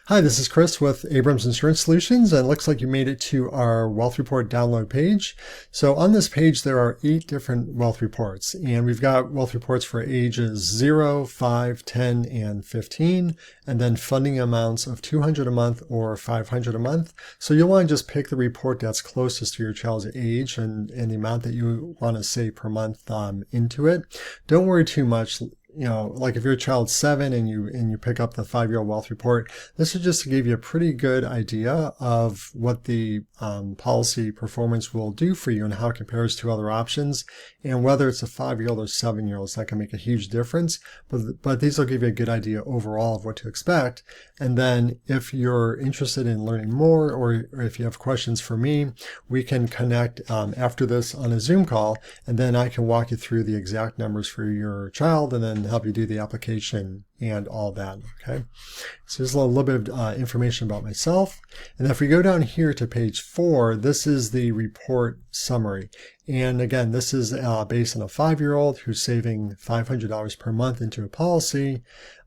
Hi, this is Chris with Abrams Insurance Solutions, and it looks like you made it to our wealth report download page. So on this page, there are 8 different wealth reports, and we've got wealth reports for ages 0, 5, 10, and 15, and then funding amounts of $200 a month or $500 a month. So you'll want to just pick the report that's closest to your child's age and the amount that you want to save per month into it. Don't worry too much. Like if your child's 7 and you pick up the 5-year-old wealth report, this is just to give you a pretty good idea of what the policy performance will do for you and how it compares to other options, and whether it's a 5-year-old or 7-year-old, that can make a huge difference. But these will give you a good idea overall of what to expect. And then if you're interested in learning more, or if you have questions for me, we can connect after this on a Zoom call, and then I can walk you through the exact numbers for your child and then help you do the application and all that. Okay, so there's a little bit of information about myself. And if we go down here to page 4, this is the report summary. And again, this is based on a 5-year-old who's saving $500 per month into a policy.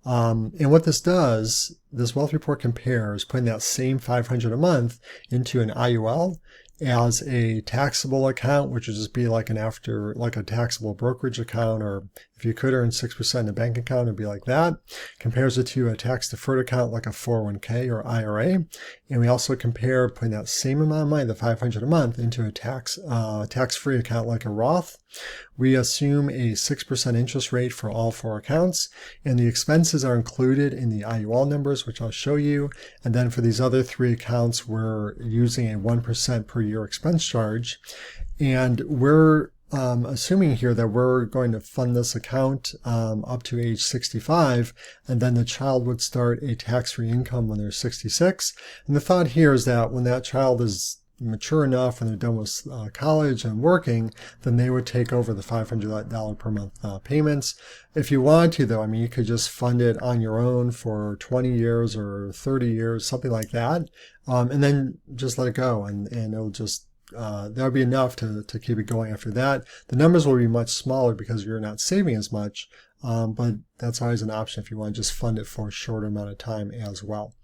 And what this does, this wealth report compares putting that same $500 a month into an IUL as a taxable account, which would just be like a taxable brokerage account, or if you could earn 6% in a bank account, it'd be like that. Compares it to a tax-deferred account like a 401k or IRA. And we also compare putting that same amount of money, the $500 a month, into a tax-free account like a Roth. We assume a 6% interest rate for all 4 accounts, and the expenses are included in the IUL numbers, which I'll show you. And then for these other 3 accounts, we're using a 1% per year expense charge. And we're assuming here that we're going to fund this account up to age 65, and then the child would start a tax-free income when they're 66. And the thought here is that when that child is mature enough and they're done with college and working, then they would take over the $500 per month payments. If you want to, though, you could just fund it on your own for 20 years or 30 years, something like that, and then just let it go, and it'll just that'll be enough to keep it going after that. The numbers will be much smaller because you're not saving as much, but that's always an option if you want to just fund it for a shorter amount of time as well.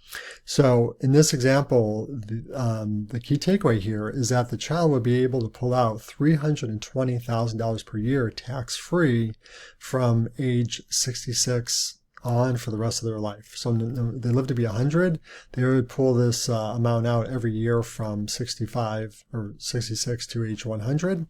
So in this example, the key takeaway here is that the child would be able to pull out $320,000 per year tax-free from age 66 on for the rest of their life. So they live to be 100, they would pull this amount out every year from 65 or 66 to age 100.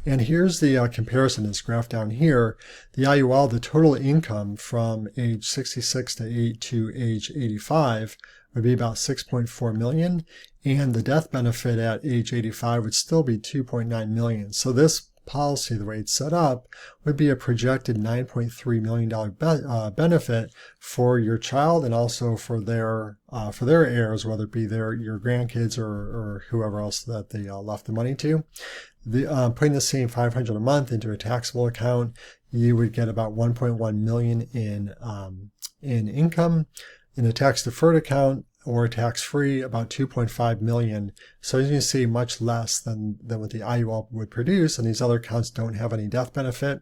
And here's the comparison, this graph down here. The IUL, the total income from age 66 to age 85 would be about 6.4 million, and the death benefit at age 85 would still be 2.9 million. So this policy, the way it's set up, would be a projected $9.3 million benefit for your child, and also for their heirs, whether it be your grandkids or whoever else that they left the money to. Putting the same $500 a month into a taxable account, you would get about 1.1 million in income. In a tax-deferred account or tax-free, about 2.5 million. So as you can see, much less than what the IUL would produce, and these other accounts don't have any death benefit.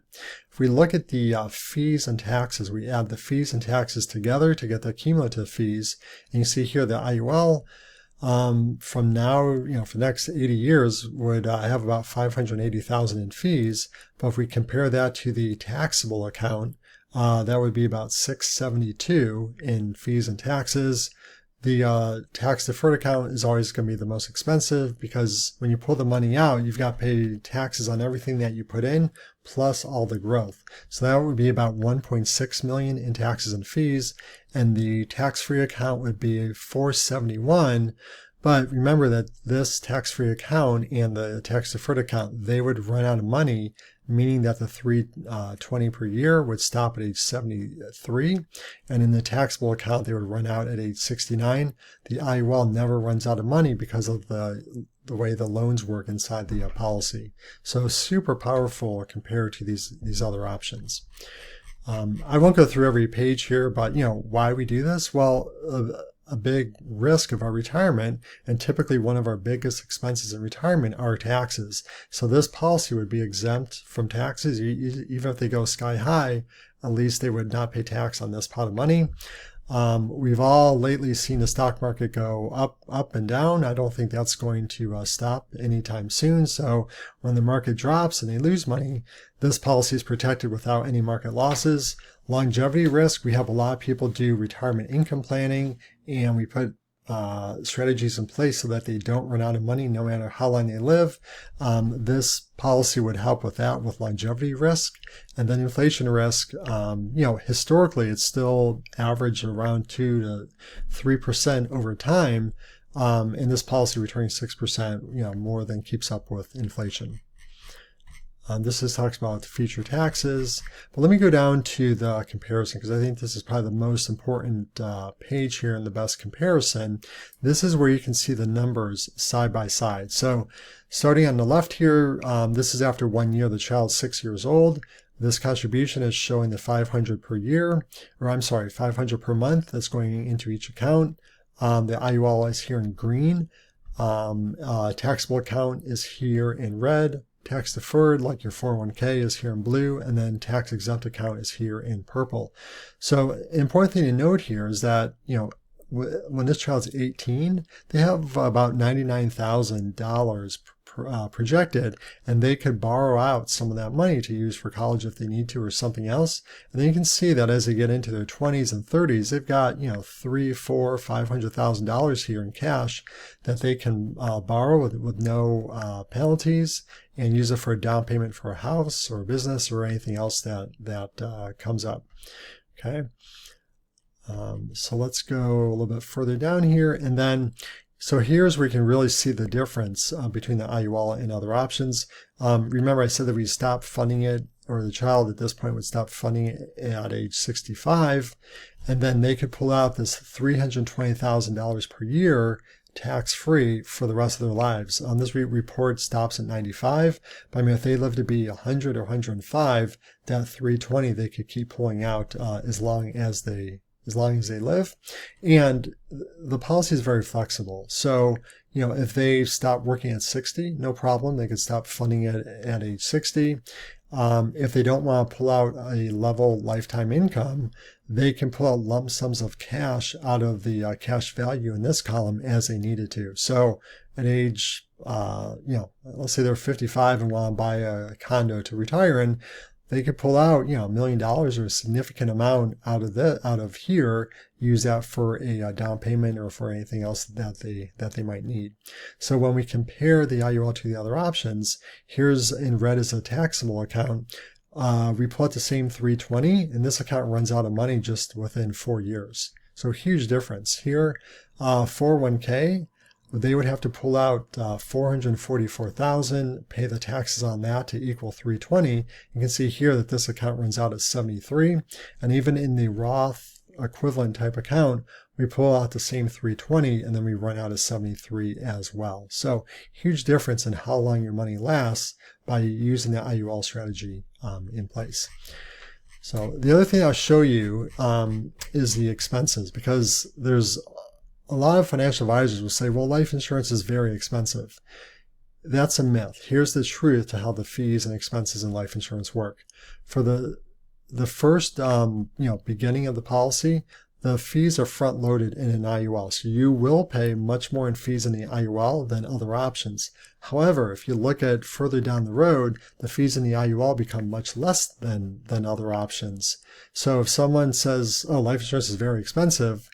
If we look at the fees and taxes, we add the fees and taxes together to get the cumulative fees. And you see here the IUL from now, for the next 80 years would have about 580,000 in fees. But if we compare that to the taxable account, that would be about 672 in fees and taxes. The tax-deferred account is always going to be the most expensive, because when you pull the money out, you've got to pay taxes on everything that you put in, plus all the growth. So that would be about 1.6 million in taxes and fees, and the tax-free account would be 471. But remember that this tax-free account and the tax-deferred account, they would run out of money, meaning that the $320 per year would stop at age 73. And in the taxable account, they would run out at age 69. The IUL never runs out of money because of the way the loans work inside the policy. So super powerful compared to these other options. I won't go through every page here, but why we do this? Well, a big risk of our retirement, and typically one of our biggest expenses in retirement, are taxes. So this policy would be exempt from taxes. Even if they go sky high, at least they would not pay tax on this pot of money. We've all lately seen the stock market go up and down. I don't think that's going to stop anytime soon. So when the market drops and they lose money, this policy is protected without any market losses. Longevity risk, we have a lot of people do retirement income planning, and we put strategies in place so that they don't run out of money no matter how long they live. This policy would help with that, with longevity risk. And then inflation risk, historically it's still averaged around 2 to 3% over time. And this policy returning 6%, more than keeps up with inflation. This just talks about future taxes. But let me go down to the comparison, because I think this is probably the most important page here in the best comparison. This is where you can see the numbers side by side. So starting on the left here, this is after 1 year. The child's 6 years old. This contribution is showing the $500 per year, or I'm sorry, $500 per month that's going into each account. The IUL is here in green. Taxable account is here in red. Tax deferred, like your 401k, is here in blue, and then tax exempt account is here in purple. So an important thing to note here is that, when this child's 18, they have about $99,000 projected, and they could borrow out some of that money to use for college if they need to, or something else. And then you can see that as they get into their 20s and 30s, they've got $300,000, $400,000, $500,000 here in cash that they can borrow with no penalties, and use it for a down payment for a house or a business or anything else that comes up. Okay. So let's go a little bit further down here, and then so here's where you can really see the difference between the IUL and other options. Remember I said that we stopped funding it, or the child at this point would stop funding it at age 65, and then they could pull out this $320,000 per year tax-free for the rest of their lives. This report stops at 95, but I mean, if they live to be 100 or 105, that 320 they could keep pulling out as long as they live. And the policy is very flexible. So, if they stop working at 60, no problem. They could stop funding it at age 60. If they don't want to pull out a level lifetime income, they can pull out lump sums of cash out of the cash value in this column as they needed to. So at age, let's say they're 55 and want to buy a condo to retire in, they could pull out, $1 million or a significant amount out of here, use that for a down payment or for anything else that they might need. So when we compare the IUL to the other options, here's in red is a taxable account. We pull out the same 320, and this account runs out of money just within 4 years. So huge difference here. 401k. They would have to pull out $444,000, pay the taxes on that to equal 320. You can see here that this account runs out at 73, and even in the Roth equivalent type account, we pull out the same 320 and then we run out at 73 as well. So huge difference in how long your money lasts by using the IUL strategy in place. So the other thing I'll show you is the expenses, because there's a lot of financial advisors will say, well, life insurance is very expensive. That's a myth. Here's the truth to how the fees and expenses in life insurance work. For the first, beginning of the policy, the fees are front loaded in an IUL. So you will pay much more in fees in the IUL than other options. However, if you look at further down the road, the fees in the IUL become much less than other options. So if someone says, oh, life insurance is very expensive,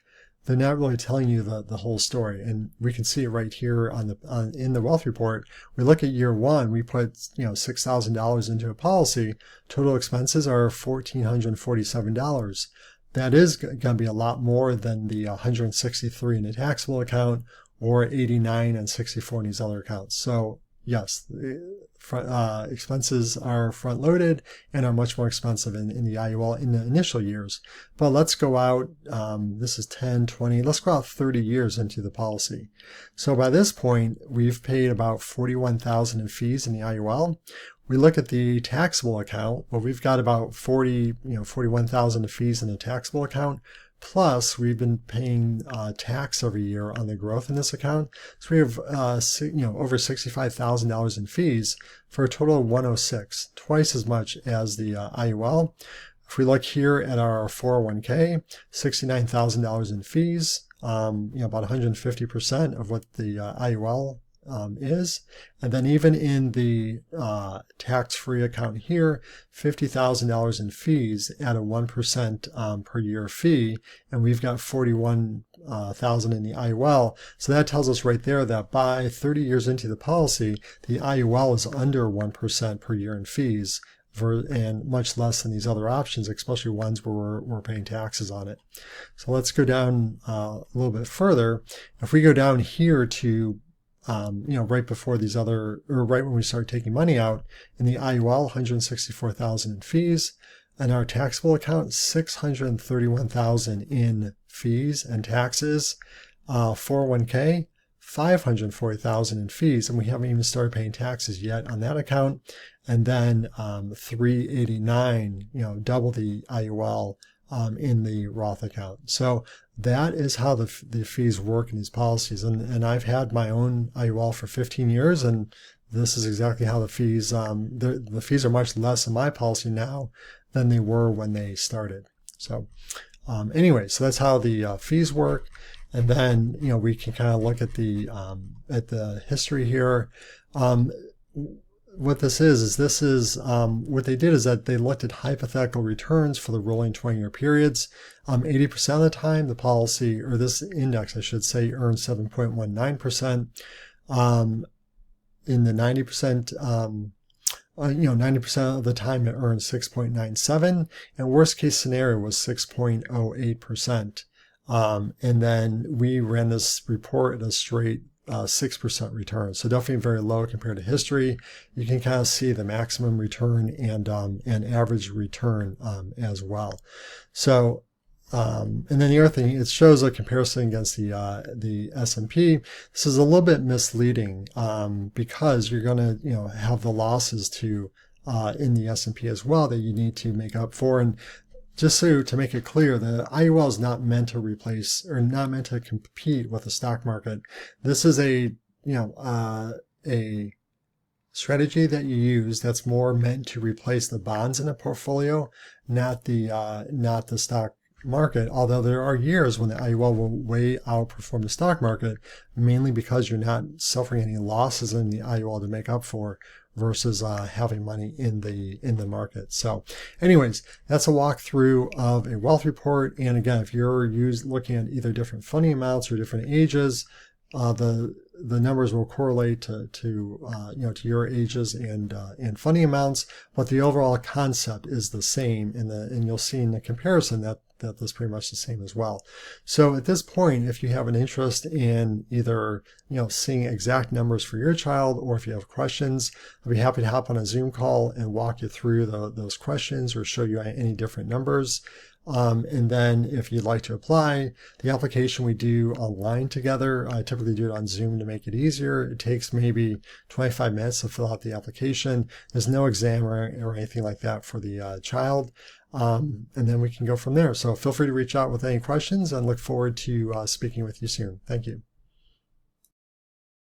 they're not really telling you the whole story. And we can see it right here in the wealth report. We look at year one, we put $6,000 into a policy. Total expenses are $1,447. That is going to be a lot more than the $163 in a taxable account or $89 and $64 in these other accounts. So yes, expenses are front loaded and are much more expensive in the IUL in the initial years. But let's go out, this is 10, 20, let's go out 30 years into the policy. So by this point, we've paid about $41,000 in fees in the IUL. We look at the taxable account, well, we've got about $41,000 in fees in the taxable account. Plus, we've been paying tax every year on the growth in this account. So we have over $65,000 in fees for a total of $106, twice as much as the IUL. If we look here at our 401k, $69,000 in fees, about 150% of what the IUL is. And then even in the tax-free account here, $50,000 in fees at a 1% per year fee, and we've got 41,000 in the IUL. So that tells us right there that by 30 years into the policy, the IUL is under 1% per year in fees, and much less than these other options, especially ones where we're paying taxes on it. So let's go down a little bit further. If we go down here to right before these other, or right when we start taking money out, in the IUL, 164,000 in fees, and our taxable account, 631,000 in fees and taxes. 401k, 540,000 in fees, and we haven't even started paying taxes yet on that account. And then 389, double the IUL in the Roth account. So that is how the fees work in these policies. And I've had my own IUL for 15 years, and this is exactly how the fees, the fees are much less in my policy now than they were when they started. So anyway, so that's how the fees work. And then, we can kind of look at the history here. What this is what they did is that they looked at hypothetical returns for the rolling 20-year periods. 80% of the time, the policy, or this index, I should say, earned 7.19%. In the 90%, 90% of the time it earned 6.97%, and worst case scenario was 6.08%. And then we ran this report at a straight 6% return. So definitely very low compared to history. You can kind of see the maximum return and average return as well. So and then the other thing, it shows a comparison against the S&P. This is a little bit misleading because you're going to have the losses to in the S&P as well that you need to make up for. And just to make it clear, the IUL is not meant to replace or not meant to compete with the stock market. This is a strategy that you use that's more meant to replace the bonds in a portfolio, not the stock market. Although there are years when the IUL will way outperform the stock market, mainly because you're not suffering any losses in the IUL to make up for, versus having money in the market. So anyways, that's a walkthrough of a wealth report. And again, if you're looking at either different funding amounts or different ages, the numbers will correlate to your ages and funding amounts, but the overall concept is the same, and you'll see in the comparison that that's pretty much the same as well. So at this point, if you have an interest in either seeing exact numbers for your child, or if you have questions, I'll be happy to hop on a Zoom call and walk you through those questions or show you any different numbers. And then if you'd like to apply, the application we do online together. I typically do it on Zoom to make it easier. It takes maybe 25 minutes to fill out the application. There's no exam or anything like that for the child. And then we can go from there. So feel free to reach out with any questions, and look forward to speaking with you soon. Thank you.